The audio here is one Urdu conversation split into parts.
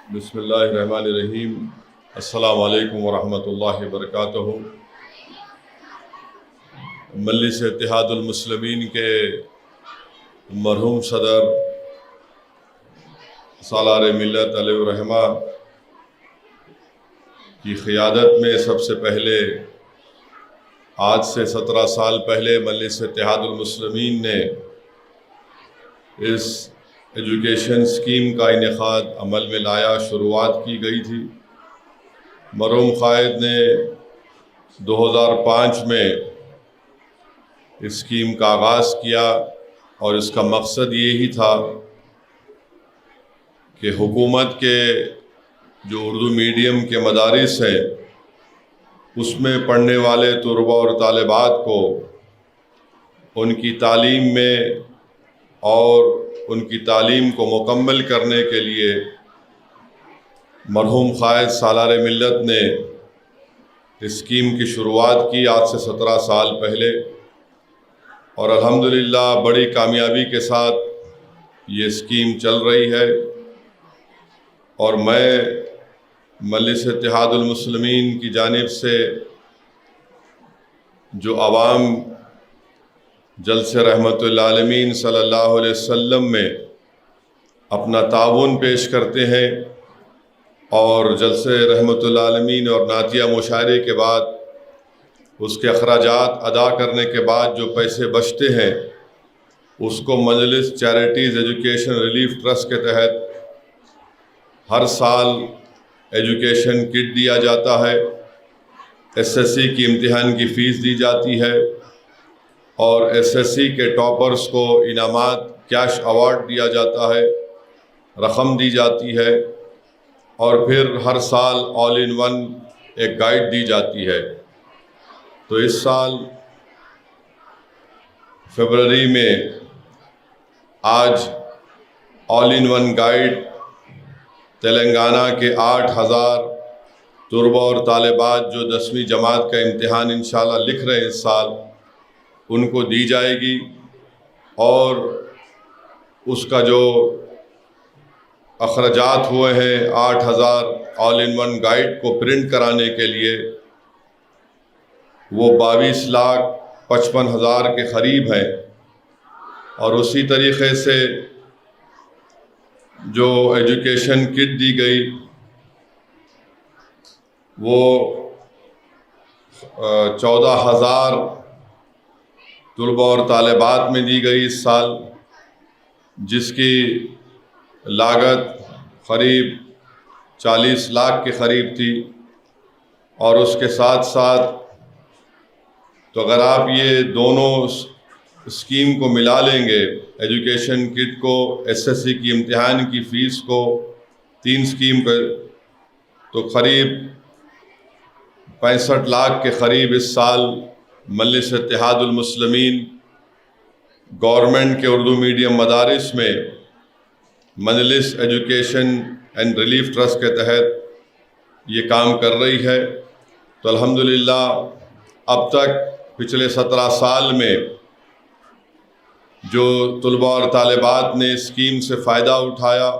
بسم اللہ الرحمن الرحیم۔ السلام علیکم ورحمۃ اللہ وبرکاتہ۔ مجلس اتحاد المسلمین کے مرحوم صدر سالار ملت علیہ الرحمہ کی قیادت میں سب سے پہلے آج سے 17 سال پہلے مجلس اتحاد المسلمین نے اس ایجوکیشن اسکیم کا انعقاد عمل میں لایا، شروعات کی گئی تھی۔ مرحوم قائد نے 2005 میں اس اسکیم کا آغاز کیا اور اس کا مقصد یہی تھا کہ حکومت کے جو اردو میڈیم کے مدارس ہیں اس میں پڑھنے والے طلباء اور طالبات کو ان کی تعلیم میں اور ان کی تعلیم کو مکمل کرنے کے لیے مرحوم قائد سالار ملت نے اسکیم کی شروعات کی آج سے 17 سال پہلے، اور الحمدللہ بڑی کامیابی کے ساتھ یہ اسکیم چل رہی ہے۔ اور میں مجلس اتحاد المسلمین کی جانب سے جو عوام جلسہ رحمت للعالمین صلی اللہ علیہ وسلم میں اپنا تعاون پیش کرتے ہیں، اور جلسہ رحمت للعالمین اور نعتیہ مشاعرے کے بعد اس کے اخراجات ادا کرنے کے بعد جو پیسے بچتے ہیں اس کو مجلس چیریٹیز ایجوکیشن ریلیف ٹرسٹ کے تحت ہر سال ایجوکیشن کٹ دیا جاتا ہے، SSC کی امتحان کی فیس دی جاتی ہے، اور SSC کے ٹاپرز کو انعامات کیش ایوارڈ دیا جاتا ہے، رقم دی جاتی ہے، اور پھر ہر سال آل ان ون ایک گائیڈ دی جاتی ہے۔ تو اس سال فروری میں آج آل ان ون گائیڈ تلنگانہ کے 8000 طلباء اور طالبات جو 10ویں جماعت کا امتحان انشاءاللہ لکھ رہے ہیں اس سال، ان کو دی جائے گی، اور اس کا جو اخراجات ہوئے ہیں 8000 آل ان ون گائیڈ کو پرنٹ کرانے کے لیے وہ 22,55,000 کے قریب ہیں۔ اور اسی طریقے سے جو ایجوکیشن کٹ دی گئی وہ 14,000 طلباء اور طالبات میں دی گئی اس سال، جس کی لاگت قریب 40 لاکھ کے قریب تھی۔ اور اس کے ساتھ ساتھ تو اگر آپ یہ دونوں اسکیم کو ملا لیں گے، ایجوکیشن کٹ کو، SSC کی امتحان کی فیس کو، 3 اسکیم پر، تو قریب 65 لاکھ کے قریب اس سال مجلس اتحاد المسلمین گورنمنٹ کے اردو میڈیم مدارس میں مجلس ایجوکیشن اینڈ ریلیف ٹرسٹ کے تحت یہ کام کر رہی ہے۔ تو الحمدللہ اب تک پچھلے 17 سال میں جو طلباء اور طالبات نے اسکیم سے فائدہ اٹھایا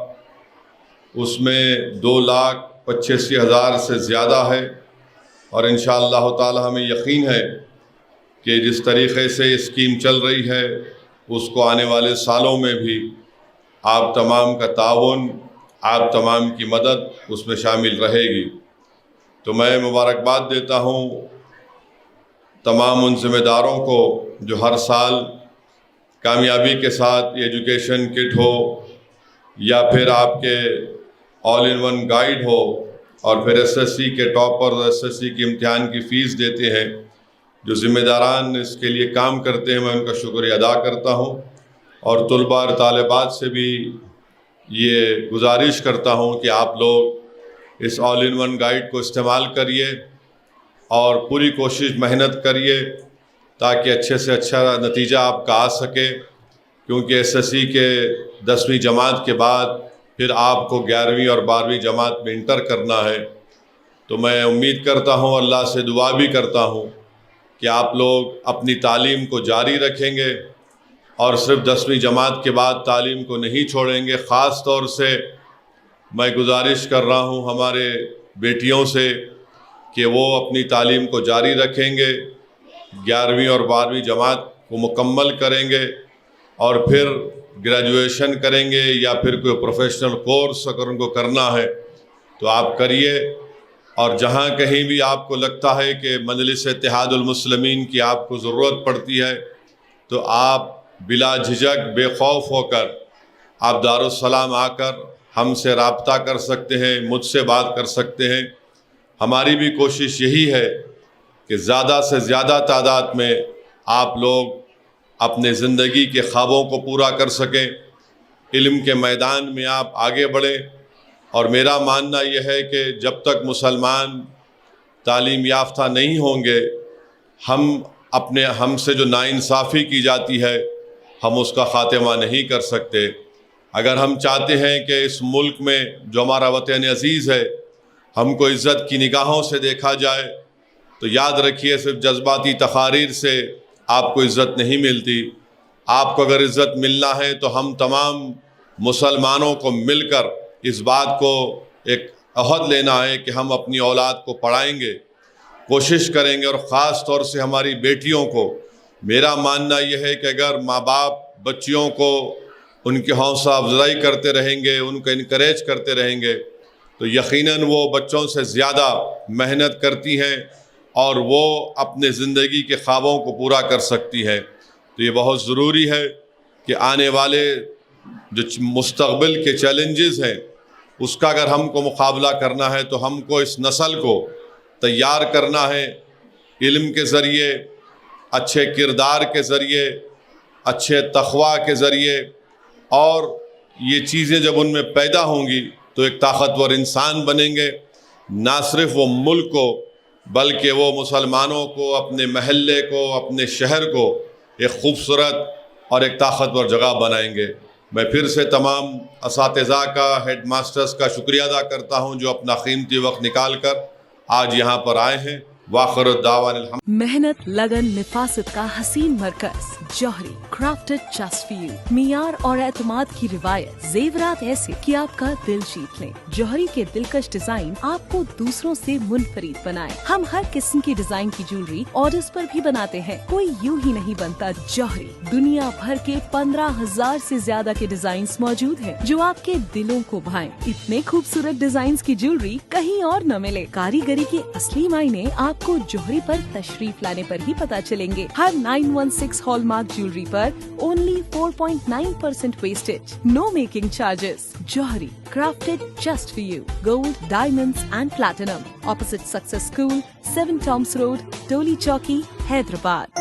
اس میں 2,85,000 سے زیادہ ہے، اور انشاءاللہ تعالی ہمیں یقین ہے کہ جس طریقے سے اسکیم چل رہی ہے اس کو آنے والے سالوں میں بھی آپ تمام کا تعاون، آپ تمام کی مدد اس میں شامل رہے گی۔ تو میں مبارکباد دیتا ہوں تمام ان ذمہ داروں کو جو ہر سال کامیابی کے ساتھ ایجوکیشن کٹ ہو یا پھر آپ کے آل ان ون گائیڈ ہو، اور پھر SSC کے ٹاپر SSC کی امتحان کی فیس دیتے ہیں، جو ذمہ داران اس کے لیے کام کرتے ہیں، میں ان کا شکریہ ادا کرتا ہوں۔ اور طلباء اور طالبات سے بھی یہ گزارش کرتا ہوں کہ آپ لوگ اس آل ان ون گائیڈ کو استعمال کریے اور پوری کوشش محنت کریے تاکہ اچھے سے اچھا نتیجہ آپ کا آ سکے، کیونکہ SSC کے 10ویں جماعت کے بعد پھر آپ کو 11ویں اور 12ویں جماعت میں انٹر کرنا ہے۔ تو میں امید کرتا ہوں، اللہ سے دعا بھی کرتا ہوں کہ آپ لوگ اپنی تعلیم کو جاری رکھیں گے، اور صرف 10ویں جماعت کے بعد تعلیم کو نہیں چھوڑیں گے۔ خاص طور سے میں گزارش کر رہا ہوں ہمارے بیٹیوں سے کہ وہ اپنی تعلیم کو جاری رکھیں گے، 11ویں اور 12ویں جماعت کو مکمل کریں گے اور پھر گریجویشن کریں گے یا پھر کوئی پروفیشنل کورس اگر ان کو کرنا ہے تو آپ کریے۔ اور جہاں کہیں بھی آپ کو لگتا ہے کہ مجلس اتحاد المسلمین کی آپ کو ضرورت پڑتی ہے تو آپ بلا جھجک بے خوف ہو کر آپ دارالسلام آ کر ہم سے رابطہ کر سکتے ہیں، مجھ سے بات کر سکتے ہیں۔ ہماری بھی کوشش یہی ہے کہ زیادہ سے زیادہ تعداد میں آپ لوگ اپنے زندگی کے خوابوں کو پورا کر سکیں، علم کے میدان میں آپ آگے بڑھیں۔ اور میرا ماننا یہ ہے کہ جب تک مسلمان تعلیم یافتہ نہیں ہوں گے، ہم سے جو ناانصافی کی جاتی ہے ہم اس کا خاتمہ نہیں کر سکتے۔ اگر ہم چاہتے ہیں کہ اس ملک میں جو ہمارا وطن عزیز ہے ہم کو عزت کی نگاہوں سے دیکھا جائے تو یاد رکھیے صرف جذباتی تقاریر سے آپ کو عزت نہیں ملتی۔ آپ کو اگر عزت ملنا ہے تو ہم تمام مسلمانوں کو مل کر اس بات کو ایک عہد لینا ہے کہ ہم اپنی اولاد کو پڑھائیں گے، کوشش کریں گے، اور خاص طور سے ہماری بیٹیوں کو۔ میرا ماننا یہ ہے کہ اگر ماں باپ بچیوں کو ان کی حوصلہ افزائی کرتے رہیں گے، ان کو انکریج کرتے رہیں گے تو یقیناً وہ بچوں سے زیادہ محنت کرتی ہیں اور وہ اپنے زندگی کے خوابوں کو پورا کر سکتی ہے۔ تو یہ بہت ضروری ہے کہ آنے والے جو مستقبل کے چیلنجز ہیں اس کا اگر ہم کو مقابلہ کرنا ہے تو ہم کو اس نسل کو تیار کرنا ہے، علم کے ذریعے، اچھے کردار کے ذریعے، اچھے تقویٰ کے ذریعے، اور یہ چیزیں جب ان میں پیدا ہوں گی تو ایک طاقتور انسان بنیں گے۔ نہ صرف وہ ملک کو بلکہ وہ مسلمانوں کو، اپنے محلے کو، اپنے شہر کو ایک خوبصورت اور ایک طاقتور جگہ بنائیں گے۔ میں پھر سے تمام اساتذہ کا، ہیڈ ماسٹرز کا شکریہ ادا کرتا ہوں جو اپنا قیمتی وقت نکال کر آج یہاں پر آئے ہیں۔ واخر الدعوانا الحمد۔ محنت، لگن، نفاست کا حسین مرکز جوہری، کرافٹڈ جسٹ فار یو، معیار اور اعتماد کی روایت، زیورات ایسے کہ آپ کا دل جیت لیں۔ جوہری کے دلکش ڈیزائن آپ کو دوسروں سے منفرد بنائے۔ ہم ہر قسم کی ڈیزائن کی جیولری آرڈرز پر بھی بناتے ہیں، کوئی یوں ہی نہیں بنتا۔ جوہری دنیا بھر کے 15,000 سے زیادہ کے ڈیزائنز موجود ہیں جو آپ کے دلوں کو بھائیں۔ اتنے خوبصورت ڈیزائنز کی جیولری کہیں اور نہ ملے۔ کاریگری کے اصلی معنی آپ کو جوہری پر تشریف لانے پر ہی پتا چلیں گے۔ ہر 916 ہال مارک جیولری پر only 4.9% wastage، no making charges۔ جوہری، crafted just for you، gold، diamonds and platinum، opposite Success School، 7 Toms Road، Toli Chowki، Hyderabad.